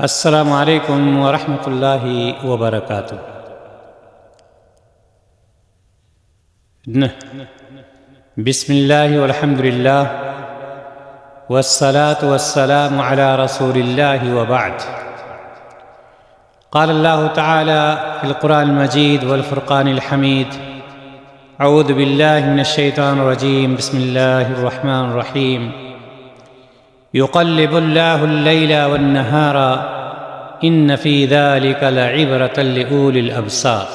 السلام علیکم ورحمۃ اللہ وبرکاتہ۔ بسم اللہ والحمد للہ والصلاة والسلام علی رسول اللہ وبعد۔ قال اللہ تعالی فی القرآن المجید والفرقان الحمید، اعوذ باللہ من الشیطان الرجیم، بسم اللہ الرحمن الرحیم۔ يقلب الله الليل والنهار إن في ذلك لعبرة لأولي الأبصار۔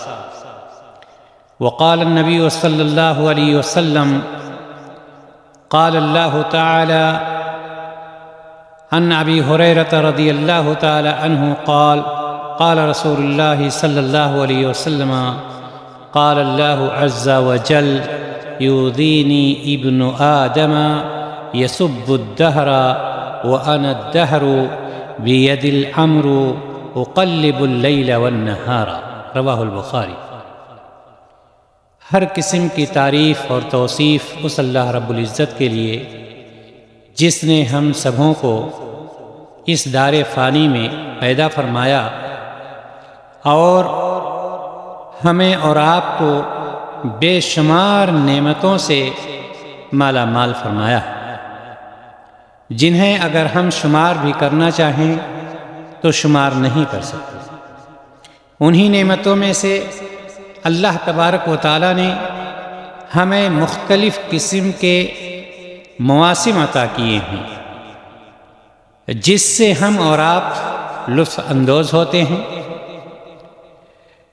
وقال النبي صلى الله عليه وسلم قال الله تعالى عن أبي هريرة رضي الله تعالى عنه قال قال رسول الله صلى الله عليه وسلم قال الله عز وجل يؤذيني ابن آدم يسب الدهر وأنا الدهر بيد الأمر أقلب الليل والنهار، رواہ البخاری۔ ہر قسم کی تعریف اور توصیف اس اللہ رب العزت کے لیے جس نے ہم سبھوں کو اس دار فانی میں پیدا فرمایا اور ہمیں اور آپ کو بے شمار نعمتوں سے مالا مال فرمایا، جنہیں اگر ہم شمار بھی کرنا چاہیں تو شمار نہیں کر سکتے۔ انہی نعمتوں میں سے اللہ تبارک و تعالیٰ نے ہمیں مختلف قسم کے مواسم عطا کیے ہیں جس سے ہم اور آپ لطف اندوز ہوتے ہیں،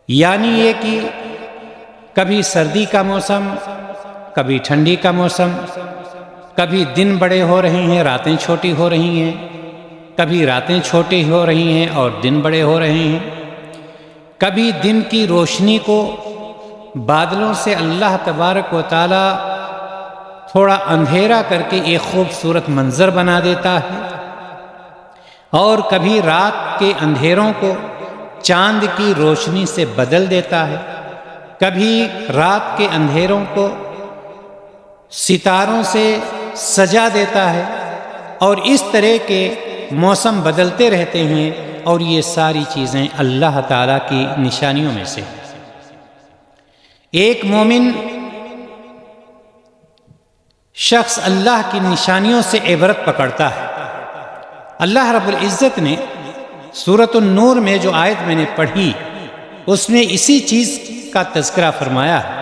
یعنی یہ کہ کبھی سردی کا موسم، کبھی ٹھنڈی کا موسم، کبھی دن بڑے ہو رہے ہیں راتیں چھوٹی ہو رہی ہیں، کبھی راتیں چھوٹی ہو رہی ہیں اور دن بڑے ہو رہے ہیں، کبھی دن کی روشنی کو بادلوں سے اللہ تبارک و تعالی تھوڑا اندھیرا کر کے ایک خوبصورت منظر بنا دیتا ہے، اور کبھی رات کے اندھیروں کو چاند کی روشنی سے بدل دیتا ہے، کبھی رات کے اندھیروں کو ستاروں سے سجا دیتا ہے، اور اس طرح کے موسم بدلتے رہتے ہیں، اور یہ ساری چیزیں اللہ تعالیٰ کی نشانیوں میں سے۔ ایک مومن شخص اللہ کی نشانیوں سے عبرت پکڑتا ہے۔ اللہ رب العزت نے سورۃ النور میں جو آیت میں نے پڑھی اس میں اسی چیز کا تذکرہ فرمایا ہے۔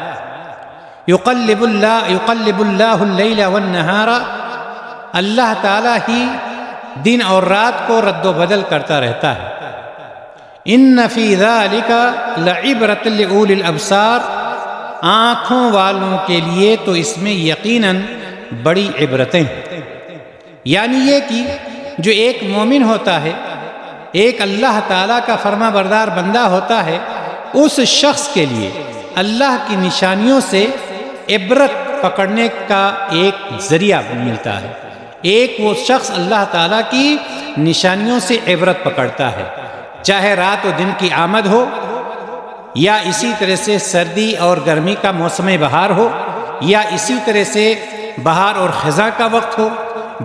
یقلب اللہ اللیل والنہار، اللہ تعالیٰ ہی دن اور رات کو رد و بدل کرتا رہتا ہے۔ ان فی ذلک لعبرۃ لأولی الابصار، آنکھوں والوں کے لیے تو اس میں یقیناً بڑی عبرتیں ہیں۔ یعنی یہ کہ جو ایک مومن ہوتا ہے، ایک اللہ تعالیٰ کا فرما بردار بندہ ہوتا ہے، اس شخص کے لیے اللہ کی نشانیوں سے عبرت پکڑنے کا ایک ذریعہ ملتا ہے۔ ایک وہ شخص اللہ تعالیٰ کی نشانیوں سے عبرت پکڑتا ہے، چاہے رات و دن کی آمد ہو، یا اسی طرح سے سردی اور گرمی کا موسم بہار ہو، یا اسی طرح سے بہار اور خزاں کا وقت ہو،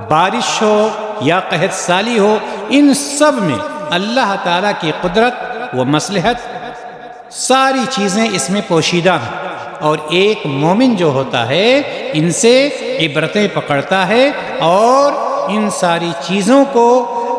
بارش ہو یا قحط سالی ہو، ان سب میں اللہ تعالیٰ کی قدرت و مصلحت ساری چیزیں اس میں پوشیدہ ہیں، اور ایک مومن جو ہوتا ہے ان سے عبرتیں پکڑتا ہے اور ان ساری چیزوں کو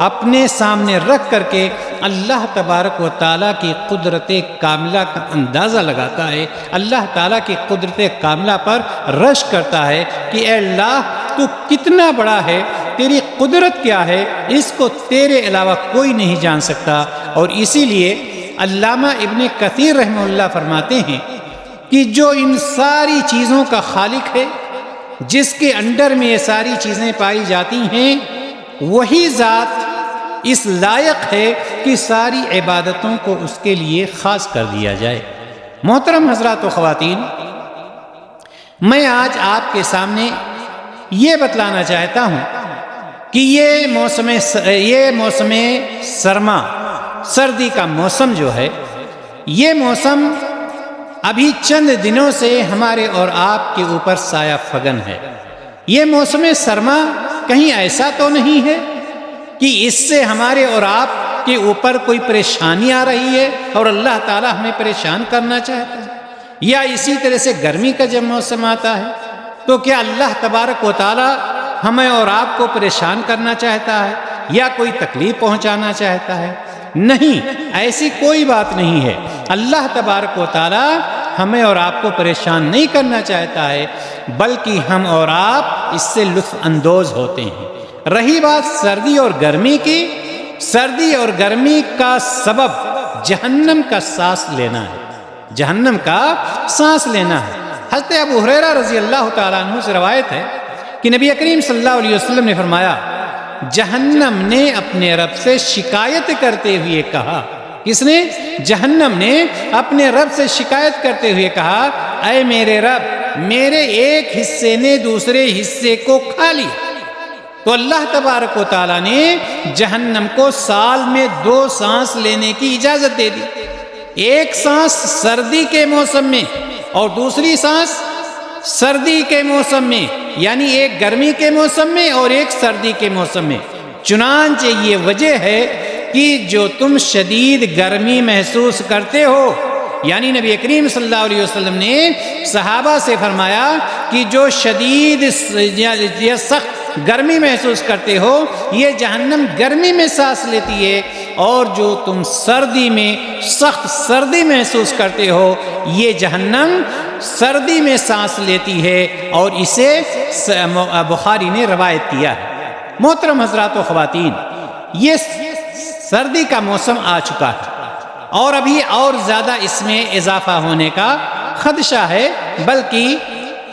اپنے سامنے رکھ کر کے اللہ تبارک و تعالیٰ کی قدرت کاملہ کا اندازہ لگاتا ہے، اللہ تعالیٰ کی قدرت کاملہ پر رشک کرتا ہے کہ اے اللہ تو کتنا بڑا ہے، تیری قدرت کیا ہے، اس کو تیرے علاوہ کوئی نہیں جان سکتا۔ اور اسی لیے علامہ ابن کثیر رحمہ اللہ فرماتے ہیں کہ جو ان ساری چیزوں کا خالق ہے، جس کے انڈر میں یہ ساری چیزیں پائی جاتی ہیں، وہی ذات اس لائق ہے کہ ساری عبادتوں کو اس کے لیے خاص کر دیا جائے۔ محترم حضرات و خواتین، میں آج آپ کے سامنے یہ بتلانا چاہتا ہوں کہ یہ موسم سرما، سردی کا موسم جو ہے، یہ موسم ابھی چند دنوں سے ہمارے اور آپ کے اوپر سایہ فگن ہے۔ یہ موسم سرما کہیں ایسا تو نہیں ہے کہ اس سے ہمارے اور آپ کے اوپر کوئی پریشانی آ رہی ہے اور اللہ تعالیٰ ہمیں پریشان کرنا چاہتا ہے؟ یا اسی طرح سے گرمی کا جب موسم آتا ہے تو کیا اللہ تبارک و تعالیٰ ہمیں اور آپ کو پریشان کرنا چاہتا ہے یا کوئی تکلیف پہنچانا چاہتا ہے؟ نہیں، ایسی کوئی بات نہیں ہے۔ اللہ تبارک و تعالیٰ ہمیں اور آپ کو پریشان نہیں کرنا چاہتا ہے، بلکہ ہم اور آپ اس سے لطف اندوز ہوتے ہیں۔ رہی بات سردی اور گرمی کی، سردی اور گرمی کا سبب جہنم کا سانس لینا ہے، جہنم کا سانس لینا ہے۔ حضرت ابو ہریرہ رضی اللہ تعالیٰ عنہ سے روایت ہے کہ نبی کریم صلی اللہ علیہ وسلم نے فرمایا، جہنم نے اپنے رب سے شکایت کرتے ہوئے کہا، کس نے؟ جہنم نے اپنے رب سے شکایت کرتے ہوئے کہا، اے میرے رب، میرے ایک حصے نے دوسرے حصے کو کھا لیا۔ تو اللہ تبارک و تعالیٰ نے جہنم کو سال میں 2 سانس لینے کی اجازت دے دی، ایک سانس سردی کے موسم میں اور دوسری سانس سردی کے موسم میں، یعنی ایک گرمی کے موسم میں اور ایک سردی کے موسم میں۔ چنانچہ یہ وجہ ہے کہ جو تم شدید گرمی محسوس کرتے ہو، یعنی نبی کریم صلی اللہ علیہ وسلم نے صحابہ سے فرمایا کہ جو شدید یا سخت گرمی محسوس کرتے ہو، یہ جہنم گرمی میں سانس لیتی ہے، اور جو تم سردی میں سخت سردی محسوس کرتے ہو، یہ جہنم سردی میں سانس لیتی ہے، اور اسے بخاری نے روایت کیا ہے۔ محترم حضرات و خواتین، یہ سردی کا موسم آ چکا ہے اور ابھی اور زیادہ اس میں اضافہ ہونے کا خدشہ ہے، بلکہ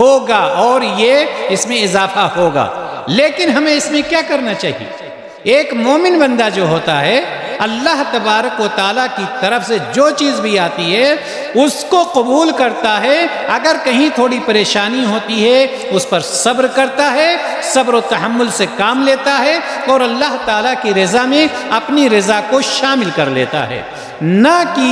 ہوگا اور یہ اس میں اضافہ ہوگا۔ لیکن ہمیں اس میں کیا کرنا چاہیے؟ ایک مومن بندہ جو ہوتا ہے، اللہ تبارک و تعالیٰ کی طرف سے جو چیز بھی آتی ہے اس کو قبول کرتا ہے۔ اگر کہیں تھوڑی پریشانی ہوتی ہے اس پر صبر کرتا ہے، صبر و تحمل سے کام لیتا ہے، اور اللہ تعالیٰ کی رضا میں اپنی رضا کو شامل کر لیتا ہے، نہ کہ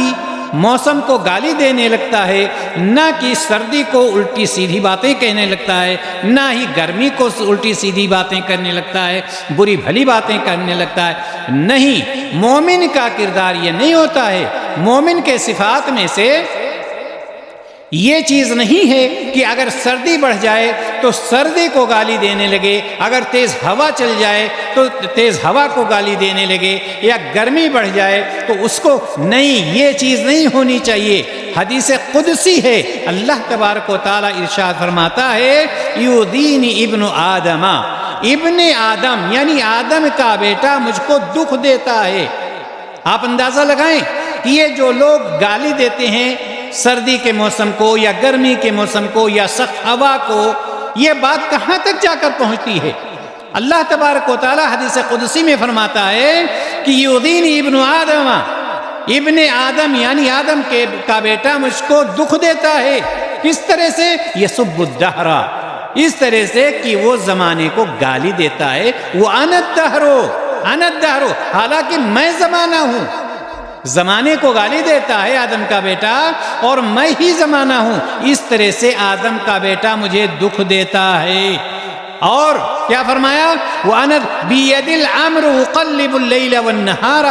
موسم کو گالی دینے لگتا ہے، نہ کہ سردی کو الٹی سیدھی باتیں کہنے لگتا ہے، نہ ہی گرمی کو الٹی سیدھی باتیں کرنے لگتا ہے، بری بھلی باتیں کرنے لگتا ہے۔ نہیں، مومن کا کردار یہ نہیں ہوتا ہے۔ مومن کے صفات میں سے یہ چیز نہیں ہے کہ اگر سردی بڑھ جائے تو سردی کو گالی دینے لگے، اگر تیز ہوا چل جائے تو تیز ہوا کو گالی دینے لگے، یا گرمی بڑھ جائے تو اس کو، نہیں، یہ چیز نہیں ہونی چاہیے۔ حدیث قدسی ہے، اللہ تبارک و تعالیٰ ارشاد فرماتا ہے، یؤذینی ابن آدم، ابن آدم یعنی آدم کا بیٹا مجھ کو دکھ دیتا ہے۔ آپ اندازہ لگائیں کہ یہ جو لوگ گالی دیتے ہیں سردی کے موسم کو یا گرمی کے موسم کو یا سخت ہوا کو، یہ بات کہاں تک جا کر پہنچتی ہے؟ اللہ تبارک و تعالیٰ حدیث قدسی میں فرماتا ہے کہ یؤذینی ابن آدم، ابن آدم یعنی آدم کا بیٹا مجھ کو دکھ دیتا ہے۔ کس طرح سے؟ یسب الدہر، اس طرح سے کہ وہ زمانے کو گالی دیتا ہے۔ وہ انا الدہر، حالانکہ میں زمانہ ہوں۔ زمانے کو گالی دیتا ہے آدم کا بیٹا، اور میں ہی زمانہ ہوں۔ اس طرح سے آدم کا بیٹا مجھے دکھ دیتا ہے۔ اور کیا فرمایا؟ وَأَنَا بِيَدِ الْأَمْرُ أُقَلِّبُ اللَّيْلَ وَالنَّهَارَ،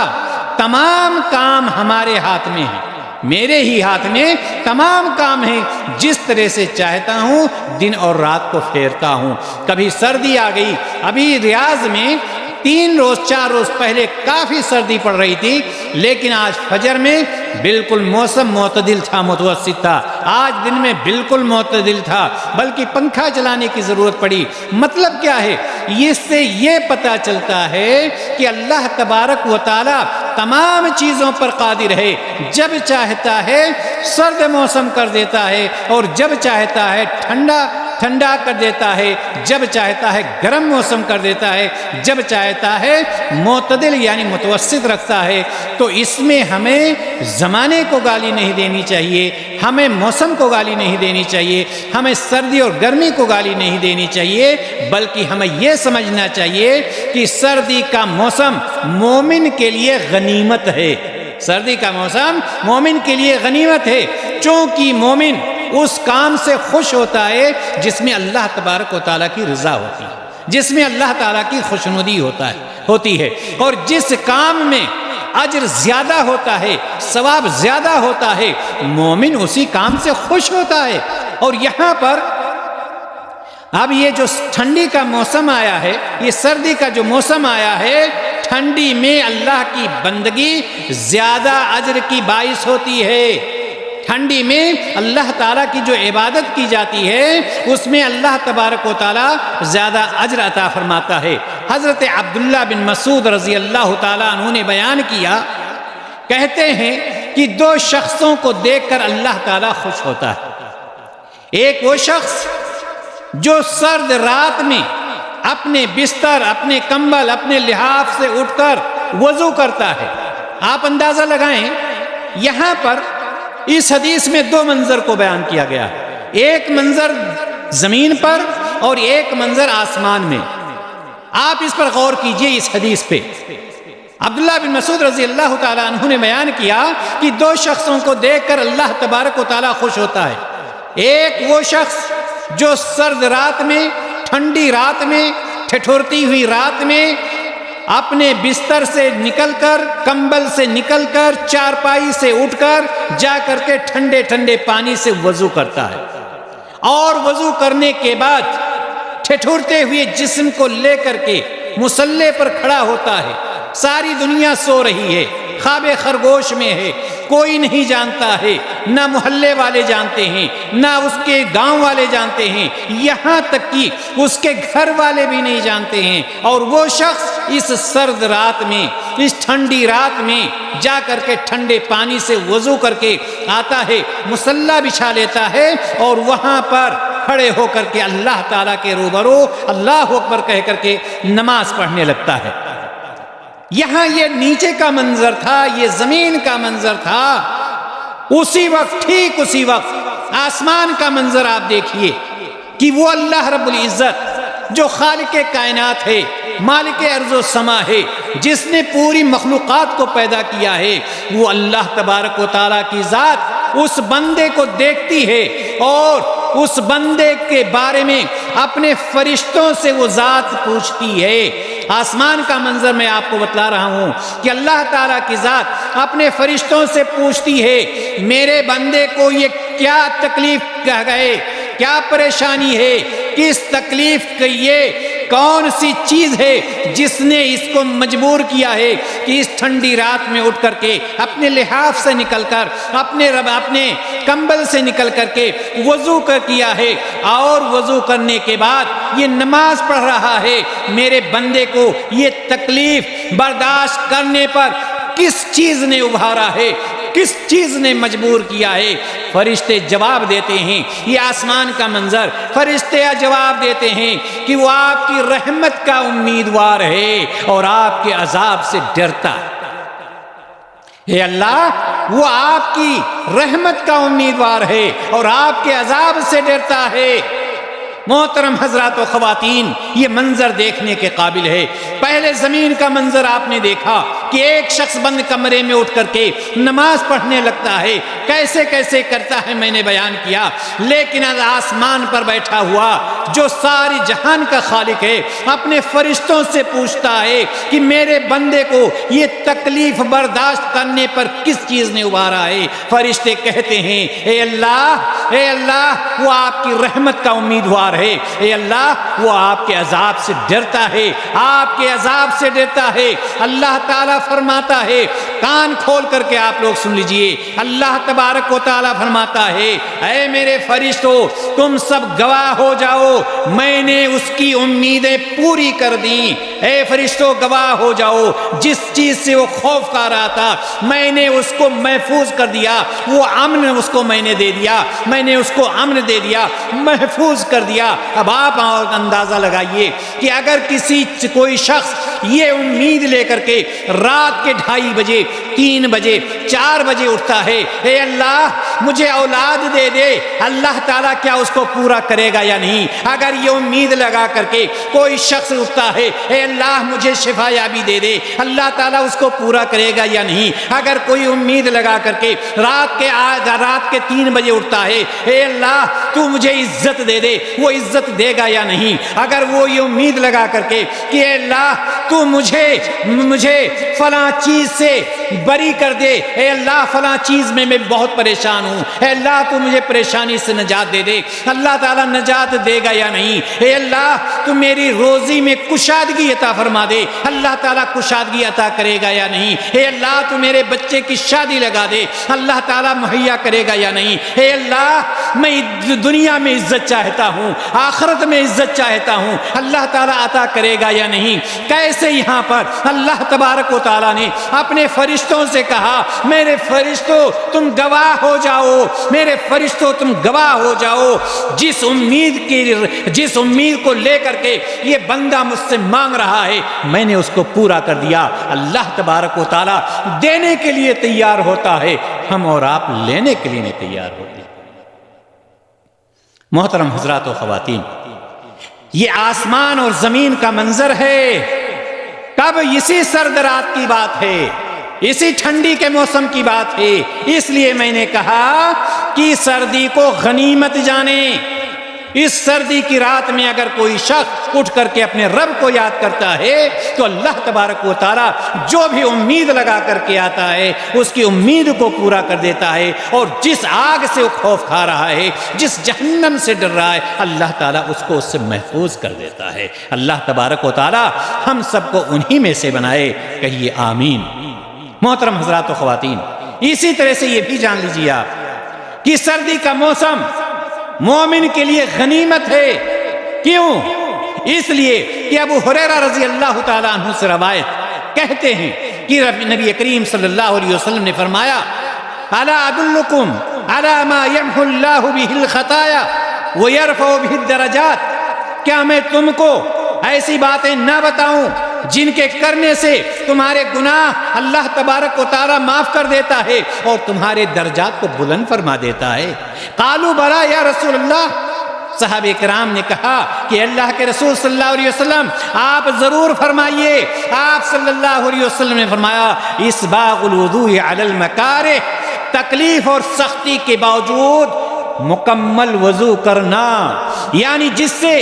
تمام کام ہمارے ہاتھ میں ہیں، میرے ہی ہاتھ میں تمام کام ہیں، جس طرح سے چاہتا ہوں دن اور رات کو پھیرتا ہوں۔ کبھی سردی آ گئی، ابھی ریاض میں 3 روز 4 روز پہلے کافی سردی پڑ رہی تھی، لیکن آج فجر میں بالکل موسم معتدل تھا، متوسط تھا۔ آج دن میں بالکل معتدل تھا، بلکہ پنکھا چلانے کی ضرورت پڑی۔ مطلب کیا ہے؟ اس سے یہ پتہ چلتا ہے کہ اللہ تبارک و تعالی تمام چیزوں پر قادر ہے۔ جب چاہتا ہے سرد موسم کر دیتا ہے، اور جب چاہتا ہے ٹھنڈا کر دیتا ہے، جب چاہتا ہے گرم موسم کر دیتا ہے، جب چاہتا ہے معتدل یعنی متوسط رکھتا ہے۔ تو اس میں ہمیں زمانے کو گالی نہیں دینی چاہیے، ہمیں موسم کو گالی نہیں دینی چاہیے، ہمیں سردی اور گرمی کو گالی نہیں دینی چاہیے، بلکہ ہمیں یہ سمجھنا چاہیے کہ سردی کا موسم مومن کے لیے غنیمت ہے۔ سردی کا موسم مومن کے لیے غنیمت ہے، چونکہ مومن اس کام سے خوش ہوتا ہے جس میں اللہ تبارک و تعالیٰ کی رضا ہوتی ہے، جس میں اللہ تعالیٰ کی خوشنودی ہوتی ہے، اور جس کام میں اجر زیادہ ہوتا ہے، ثواب زیادہ ہوتا ہے، مومن اسی کام سے خوش ہوتا ہے۔ اور یہاں پر اب یہ جو ٹھنڈی کا موسم آیا ہے، یہ سردی کا جو موسم آیا ہے، ٹھنڈی میں اللہ کی بندگی زیادہ اجر کی باعث ہوتی ہے۔ ٹھنڈی میں اللہ تعالیٰ کی جو عبادت کی جاتی ہے اس میں اللہ تبارک و تعالیٰ زیادہ اجر عطا فرماتا ہے۔ حضرت عبداللہ بن مسعود رضی اللہ تعالیٰ عنہ نے بیان کیا، کہتے ہیں کہ دو شخصوں کو دیکھ کر اللہ تعالیٰ خوش ہوتا ہے۔ ایک وہ شخص جو سرد رات میں اپنے بستر، اپنے کمبل، اپنے لحاف سے اٹھ کر وضو کرتا ہے۔ آپ اندازہ لگائیں، یہاں پر اس حدیث میں دو منظر کو بیان کیا گیا ہے، ایک منظر زمین پر اور ایک منظر آسمان میں۔ آپ اس پر غور کیجئے اس حدیث پہ۔ عبداللہ بن مسعود رضی اللہ تعالیٰ عنہ نے بیان کیا کہ دو شخصوں کو دیکھ کر اللہ تبارک و تعالیٰ خوش ہوتا ہے۔ ایک وہ شخص جو سرد رات میں، ٹھنڈی رات میں، ٹھٹھورتی ہوئی رات میں اپنے بستر سے نکل کر، کمبل سے نکل کر، چارپائی سے اٹھ کر جا کر کے ٹھنڈے ٹھنڈے پانی سے وضو کرتا ہے، اور وضو کرنے کے بعد ٹھٹھورتے ہوئے جسم کو لے کر کے مصلی پر کھڑا ہوتا ہے۔ ساری دنیا سو رہی ہے، خواب خرگوش میں ہے، کوئی نہیں جانتا ہے، نہ محلے والے جانتے ہیں، نہ اس کے گاؤں والے جانتے ہیں، یہاں تک کہ اس کے گھر والے بھی نہیں جانتے ہیں، اور وہ شخص اس سرد رات میں، اس ٹھنڈی رات میں جا کر کے ٹھنڈے پانی سے وضو کر کے آتا ہے، مصلی بچھا لیتا ہے، اور وہاں پر کھڑے ہو کر کے اللہ تعالیٰ کے روبرو اللہ اکبر کہہ کر کے نماز پڑھنے لگتا ہے۔ یہاں یہ نیچے کا منظر تھا، یہ زمین کا منظر تھا۔ اسی وقت، ٹھیک اسی وقت آسمان کا منظر آپ دیکھیے کہ وہ اللہ رب العزت جو خالق کائنات ہے، مالک ارض و سما ہے، جس نے پوری مخلوقات کو پیدا کیا ہے، وہ اللہ تبارک و تعالیٰ کی ذات اس بندے کو دیکھتی ہے، اور اس بندے کے بارے میں اپنے فرشتوں سے وہ ذات پوچھتی ہے۔ آسمان کا منظر میں آپ کو بتلا رہا ہوں کہ اللہ تعالیٰ کی ذات اپنے فرشتوں سے پوچھتی ہے، میرے بندے کو یہ کیا تکلیف کہہ گئے، کیا پریشانی ہے، کس تکلیف کی یہ کون سی چیز ہے جس نے اس کو مجبور کیا ہے کہ اس ٹھنڈی رات میں اٹھ کر کے اپنے لحاف سے نکل کر، اپنے کمبل سے نکل کر کے وضو کیا ہے، اور وضو کرنے کے بعد یہ نماز پڑھ رہا ہے۔ میرے بندے کو یہ تکلیف برداشت کرنے پر کس چیز نے ابھارا ہے، کس چیز نے مجبور کیا ہے؟ فرشتے جواب دیتے ہیں، یہ آسمان کا منظر، فرشتے جواب دیتے ہیں کہ وہ آپ کی رحمت کا امیدوار ہے اور آپ کے عذاب سے ڈرتا ہے۔ اے اللہ، وہ آپ کی رحمت کا امیدوار ہے اور آپ کے عذاب سے ڈرتا ہے۔ محترم حضرات و خواتین، یہ منظر دیکھنے کے قابل ہے۔ پہلے زمین کا منظر آپ نے دیکھا کہ ایک شخص بند کمرے میں اٹھ کر کے نماز پڑھنے لگتا ہے، کیسے کیسے کرتا ہے میں نے بیان کیا، لیکن آج آسمان پر بیٹھا ہوا جو ساری جہان کا خالق ہے اپنے فرشتوں سے پوچھتا ہے کہ میرے بندے کو یہ تکلیف برداشت کرنے پر کس چیز نے ابھارا ہے؟ فرشتے کہتے ہیں، اے اللہ، وہ آپ کی رحمت کا امیدوار ہے، اے اللہ، وہ آپ کے عذاب سے ڈرتا ہے، آپ کے عذاب سے ڈرتا ہے۔ اللہ تعالیٰ فرماتا ہے، کان کھول کر کے آپ لوگ سن لیجئے، اللہ تبارک و تعالیٰ فرماتا ہے، اے میرے فرشتوں، تم سب گواہ ہو جاؤ، میں نے اس کی امیدیں پوری کر دیں۔ اے فرشتوں، گواہ ہو جاؤ، جس چیز سے وہ خوف کر رہا تھا میں نے اس کو محفوظ کر دیا، وہ امن اس کو میں نے دے دیا، میں نے اس کو امن دے دیا، محفوظ کر دیا۔ اب آپ اندازہ لگائیے کہ اگر کوئی شخص یہ امید لے کر کے رات کے 2:30 بجے، 3 بجے، 4 بجے اٹھتا ہے، اے اللہ، مجھے اولاد دے دے، اللہ تعالیٰ کیا اس کو پورا کرے گا یا نہیں؟ اگر یہ امید لگا کر کے کوئی شخص اٹھتا ہے اے اللہ مجھے شفا یابی دے دے، اللہ تعالیٰ اس کو پورا کرے گا یا نہیں؟ اگر کوئی امید لگا کر کے رات کے 3 بجے اٹھتا ہے اے اللہ تو مجھے عزت دے دے، وہ عزت دے گا یا نہیں؟ اگر وہ یہ امید لگا کر کے کہ اے اللہ تو مجھے فلاں چیز سے بری کر دے، اے اللہ فلاں چیز میں بہت پریشان ہوں، اے اللہ تو مجھے پریشانی سے نجات دے دے، اللہ تعالیٰ نجات دے گا یا نہیں؟ اے اللہ تو میری روزی میں کشادگی عطا فرما دے، اللہ تعالیٰ کشادگی عطا کرے گا یا نہیں؟ اے اللہ تو میرے بچے کی شادی لگا دے، اللہ تعالیٰ مہیا کرے گا یا نہیں؟ اے اللہ میں دنیا میں عزت چاہتا ہوں، آخرت میں عزت چاہتا ہوں، اللہ تعالیٰ عطا کرے گا یا نہیں؟ کیسے یہاں پر اللہ تبارک و تعالیٰ نے اپنے فرشتوں سے کہا میرے فرشتوں تم گواہ ہو جاؤ، میرے فرشتوں تم گواہ ہو جاؤ، جس امید کو لے کر کے یہ بندہ مجھ سے مانگ رہا ہے میں نے اس کو پورا کر دیا۔ اللہ تبارک و تعالیٰ دینے کے لیے تیار ہوتا ہے، ہم اور آپ لینے کے لیے نہیں تیار ہوتے۔ محترم حضرات و خواتین، یہ آسمان اور زمین کا منظر ہے، کب اسی سرد رات کی بات ہے، اسی ٹھنڈی کے موسم کی بات ہے۔ اس لیے میں نے کہا کہ سردی کو غنیمت جانیں۔ اس سردی کی رات میں اگر کوئی شخص اٹھ کر کے اپنے رب کو یاد کرتا ہے تو اللہ تبارک و تعالیٰ جو بھی امید لگا کر کے آتا ہے اس کی امید کو پورا کر دیتا ہے، اور جس آگ سے وہ خوف کھا رہا ہے، جس جہنم سے ڈر رہا ہے، اللہ تعالیٰ اس کو اس سے محفوظ کر دیتا ہے۔ اللہ تبارک و تعالیٰ ہم سب کو انہی میں سے بنائے، کہیے آمین۔ محترم حضرات و خواتین، اسی طرح سے یہ بھی جان لیجیے آپ کہ سردی کا موسم مومن کے لیے غنیمت ہے۔ کیوں؟ اس لیے کہ ابو ہریرہ رضی اللہ تعالیٰ عنہ سے روایت کہتے ہیں کہ نبی کریم صلی اللہ علیہ وسلم نے فرمایا الا ادلکم علی ما یمحو اللہ بہ الخطایا ویرفع بہ الدرجات، کیا میں تم کو ایسی باتیں نہ بتاؤں جن کے کرنے سے تمہارے گناہ اللہ تبارک و تعالیٰ معاف کر دیتا ہے اور تمہارے درجات کو بلند فرما دیتا ہے؟ قالوا بلا یا رسول اللہ، صحابہ کرام نے کہا کہ اللہ کے رسول صلی اللہ علیہ وسلم آپ ضرور فرمائیے۔ آپ صلی اللہ علیہ وسلم نے فرمایا اسباغ الوضوء علی المکارہ، تکلیف اور سختی کے باوجود مکمل وضو کرنا، یعنی جس سے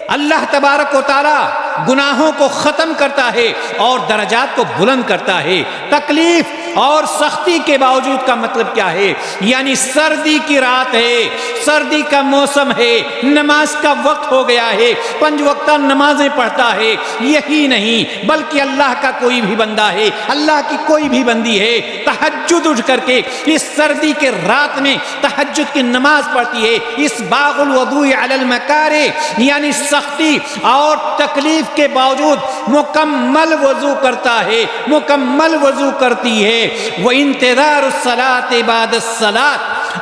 اللہ تبارک و تعالیٰ گناہوں کو ختم کرتا ہے اور درجات کو بلند کرتا ہے۔ تکلیف اور سختی کے باوجود کا مطلب کیا ہے؟ یعنی سردی کی رات ہے، سردی کا موسم ہے، نماز کا وقت ہو گیا ہے، 5 وقتہ نمازیں پڑھتا ہے، یہی نہیں بلکہ اللہ کا کوئی بھی بندہ ہے، اللہ کی کوئی بھی بندی ہے، تہجد اٹھ کر کے اس سردی کے رات میں تہجد کی نماز پڑھتی ہے، اس باغ الوضوء علی المکارہ، یعنی سختی اور تکلیف کے باوجود مکمل وضو کرتا ہے، مکمل وضو کرتی ہے۔ وَإِنْتِظَارُ الصَّلَاةِ بَعْدَ الصَّلَاةِ،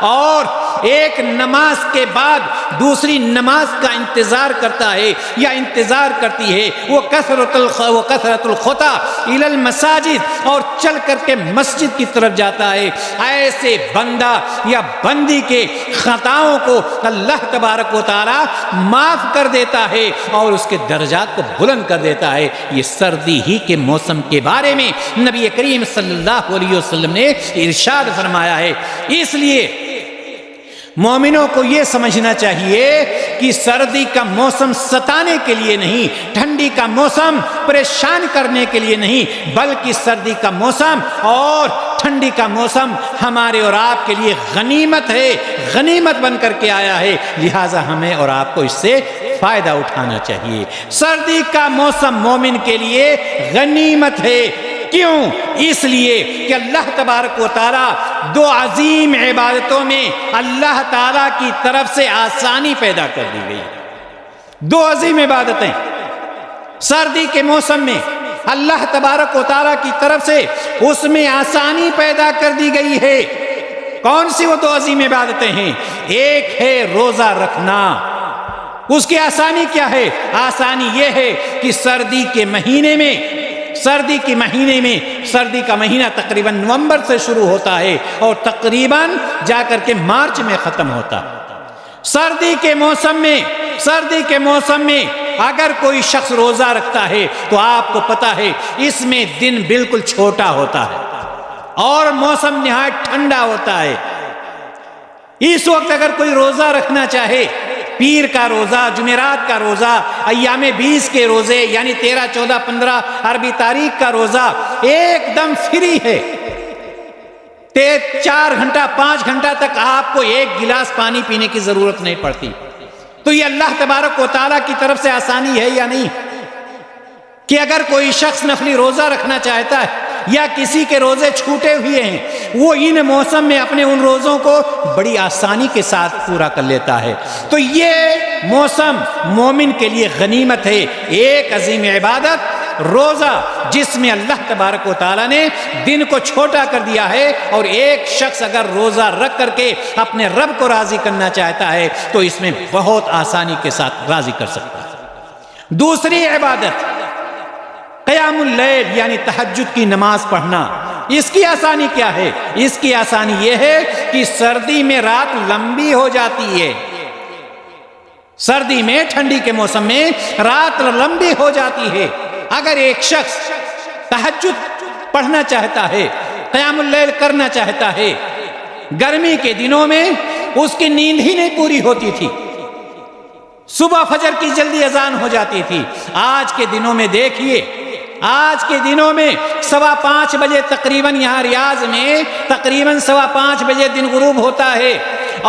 اور ایک نماز کے بعد دوسری نماز کا انتظار کرتا ہے یا انتظار کرتی ہے۔ وَكَثْرَةُ الْخُطَىٰ إِلَى الْمَسَاجِدِ، اور چل کر کے مسجد کی طرف جاتا ہے۔ ایسے بندہ یا بندی کے خطاؤں کو اللہ تبارک و تعالیٰ معاف کر دیتا ہے اور اس کے درجات کو بلند کر دیتا ہے۔ یہ سردی ہی کے موسم کے بارے میں نبی کریم صلی اللہ علیہ وسلم نے ارشاد فرمایا ہے۔ اس لیے مومنوں کو یہ سمجھنا چاہیے کہ سردی کا موسم ستانے کے لیے نہیں، ٹھنڈی کا موسم پریشان کرنے کے لیے نہیں، بلکہ سردی کا موسم اور ٹھنڈی کا موسم ہمارے اور آپ کے لیے غنیمت ہے، غنیمت بن کر کے آیا ہے، لہٰذا ہمیں اور آپ کو اس سے فائدہ اٹھانا چاہیے۔ سردی کا موسم مومن کے لیے غنیمت ہے۔ کیوں؟ اس لیے کہ اللہ تبارک و تعالیٰ 2 عظیم عبادتوں میں اللہ تعالیٰ کی طرف سے آسانی پیدا کر دی گئی۔ 2 عظیم عبادتیں سردی کے موسم میں اللہ تبارک و تعالیٰ کی طرف سے اس میں آسانی پیدا کر دی گئی ہے۔ کون سی وہ 2 عظیم عبادتیں ہیں؟ ایک ہے روزہ رکھنا۔ اس کی آسانی کیا ہے؟ آسانی یہ ہے کہ سردی کے مہینے میں سردی کے مہینے میں، سردی کا مہینہ تقریباً نومبر سے شروع ہوتا ہے اور تقریباً جا کر کے مارچ میں ختم ہوتا ہے۔ سردی کے موسم میں اگر کوئی شخص روزہ رکھتا ہے تو آپ کو پتا ہے اس میں دن بالکل چھوٹا ہوتا ہے اور موسم نہایت ٹھنڈا ہوتا ہے۔ اس وقت اگر کوئی روزہ رکھنا چاہے، پیر کا روزہ، جمعرات کا روزہ، ایام 20 کے روزے یعنی 13، 14، 15 عربی تاریخ کا روزہ ایک دم فری ہے۔ 4 گھنٹہ 5 گھنٹہ تک آپ کو ایک گلاس پانی پینے کی ضرورت نہیں پڑتی۔ تو یہ اللہ تبارک و تعالیٰ کی طرف سے آسانی ہے یا نہیں کہ اگر کوئی شخص نفلی روزہ رکھنا چاہتا ہے یا کسی کے روزے چھوٹے ہوئے ہیں، وہ ان موسم میں اپنے ان روزوں کو بڑی آسانی کے ساتھ پورا کر لیتا ہے۔ تو یہ موسم مومن کے لیے غنیمت ہے، ایک عظیم عبادت روزہ، جس میں اللہ تبارک و تعالیٰ نے دن کو چھوٹا کر دیا ہے، اور ایک شخص اگر روزہ رکھ کر کے اپنے رب کو راضی کرنا چاہتا ہے تو اس میں بہت آسانی کے ساتھ راضی کر سکتا ہے۔ دوسری عبادت قیام اللیل یعنی تہجد کی نماز پڑھنا۔ اس کی آسانی کیا ہے؟ اس کی آسانی یہ ہے کہ سردی میں رات لمبی ہو جاتی ہے، سردی میں، ٹھنڈی کے موسم میں رات لمبی ہو جاتی ہے۔ اگر ایک شخص تہجد پڑھنا چاہتا ہے، قیام اللیل کرنا چاہتا ہے، گرمی کے دنوں میں اس کی نیند ہی نہیں پوری ہوتی تھی، صبح فجر کی جلدی اذان ہو جاتی تھی، آج کے دنوں میں دیکھیے، آج کے دنوں میں 5:15 بجے تقریباً یہاں ریاض میں تقریباً 5:15 بجے دن غروب ہوتا ہے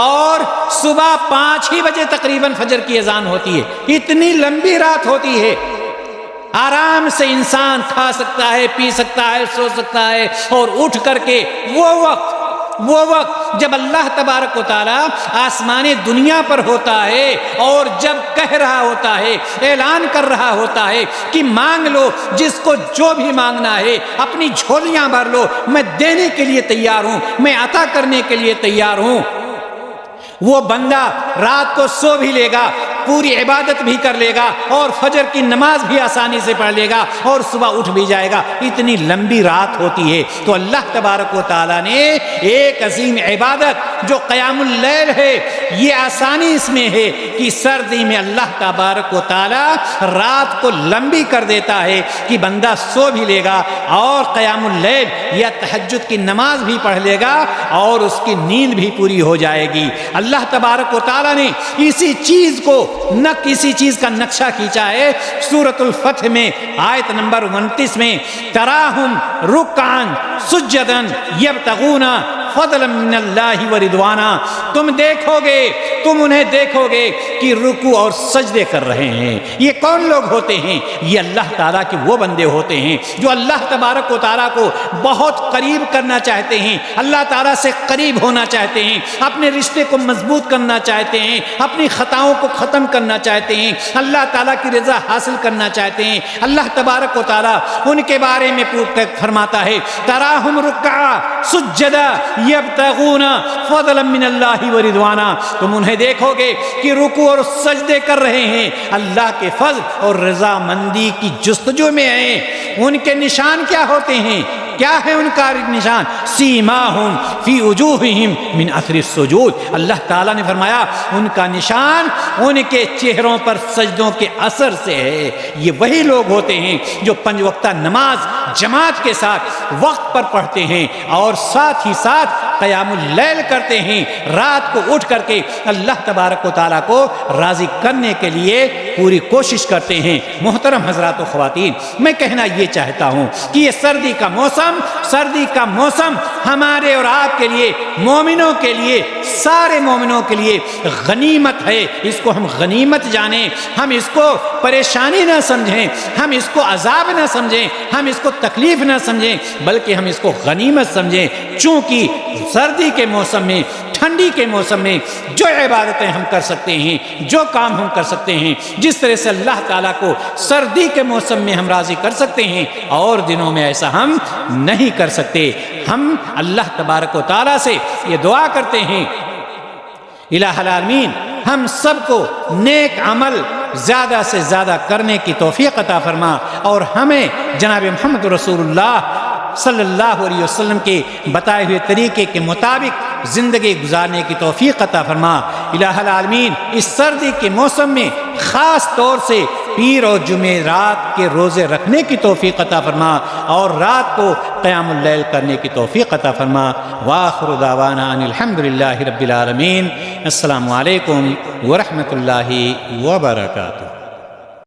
اور صبح 5 ہی بجے تقریباً فجر کی اذان ہوتی ہے۔ اتنی لمبی رات ہوتی ہے، آرام سے انسان کھا سکتا ہے، پی سکتا ہے، سو سکتا ہے، اور اٹھ کر کے وہ وقت جب اللہ تبارک و تعالیٰ آسمان دنیا پر ہوتا ہے اور جب کہہ رہا ہوتا ہے، اعلان کر رہا ہوتا ہے کہ مانگ لو، جس کو جو بھی مانگنا ہے اپنی جھولیاں بھر لو، میں دینے کے لیے تیار ہوں، میں عطا کرنے کے لیے تیار ہوں، وہ بندہ رات کو سو بھی لے گا، پوری عبادت بھی کر لے گا اور فجر کی نماز بھی آسانی سے پڑھ لے گا اور صبح اٹھ بھی جائے گا۔ اتنی لمبی رات ہوتی ہے، تو اللہ تبارک و تعالیٰ نے ایک عظیم عبادت جو قیام اللیل ہے، یہ آسانی اس میں ہے کہ سردی میں اللہ تبارک و تعالیٰ رات کو لمبی کر دیتا ہے کہ بندہ سو بھی لے گا اور قیام اللیل یا تہجد کی نماز بھی پڑھ لے گا اور اس کی نیند بھی پوری ہو جائے گی۔ اللہ تبارک و تعالیٰ نے اسی چیز کو نہ کسی چیز کا نقشہ کھینچا ہے۔ سورۃ الفتح میں آیت نمبر 29 میں تراہم رکعن سجدن یبتغون فضلا من اللہ ورضوانا، تم انہیں دیکھو گے کہ رکوع اور سجدے کر رہے ہیں۔ یہ کون لوگ ہوتے ہیں؟ یہ اللہ تعالیٰ کے وہ بندے ہوتے ہیں جو اللہ تبارک و تعالیٰ کو بہت قریب کرنا چاہتے ہیں، اللہ تعالیٰ سے قریب ہونا چاہتے ہیں، اپنے رشتے کو مضبوط کرنا چاہتے ہیں، اپنی خطاؤں کو ختم کرنا چاہتے ہیں، اللہ تعالیٰ کی رضا حاصل کرنا چاہتے ہیں۔ اللہ تبارک و تعالیٰ ان کے بارے میں فرماتا ہے تراہم رکعا سجدا یبتغون فضلا من اللہ ورضوانا، تم انہیں دیکھو گے کہ رکوع اور سجدے کر رہے ہیں، اللہ کے فضل اور رضا مندی کی جستجو میں ہیں۔ ان کے نشان کیا ہوتے ہیں؟ کیا ہے ان کا نشان؟ سیماہم فی وجوہہم من اثر السجود، اللہ تعالیٰ نے فرمایا ان کا نشان ان کے چہروں پر سجدوں کے اثر سے ہے۔ یہ وہی لوگ ہوتے ہیں جو 5 وقتہ نماز جماعت کے ساتھ وقت پر پڑھتے ہیں اور ساتھ ہی ساتھ قیام اللیل کرتے ہیں، رات کو اٹھ کر کے اللہ تبارک و تعالیٰ کو راضی کرنے کے لیے پوری کوشش کرتے ہیں۔ محترم حضرات و خواتین، میں کہنا یہ چاہتا ہوں کہ یہ سردی کا موسم ہمارے اور آپ کے لیے، مومنوں کے لیے، سارے مومنوں کے لیے غنیمت ہے۔ اس کو ہم غنیمت جانیں، ہم اس کو پریشانی نہ سمجھیں، ہم اس کو عذاب نہ سمجھیں، ہم اس کو تکلیف نہ سمجھیں، بلکہ ہم اس کو غنیمت سمجھیں، چونکہ سردی کے موسم میں، ٹھنڈی کے موسم میں جو عبادتیں ہم کر سکتے ہیں، جو کام ہم کر سکتے ہیں، جس طرح سے اللہ تعالیٰ کو سردی کے موسم میں ہم راضی کر سکتے ہیں اور دنوں میں ایسا ہم نہیں کر سکتے۔ ہم اللہ تبارک و تعالیٰ سے یہ دعا کرتے ہیں الہ العالمین ہم سب کو نیک عمل زیادہ سے زیادہ کرنے کی توفیق عطا فرما، اور ہمیں جناب محمد رسول اللہ صلی اللہ علیہ وسلم کے بتائے ہوئے طریقے کے مطابق زندگی گزارنے کی توفیق عطا فرما۔ الہ العالمین، اس سردی کے موسم میں خاص طور سے پیر اور جمعرات کے روزے رکھنے کی توفیق عطا فرما، اور رات کو قیام اللیل کرنے کی توفیق عطا فرما۔ وآخر دعوانا ان الحمدللہ رب العالمین۔ السلام علیکم ورحمۃ اللہ وبرکاتہ۔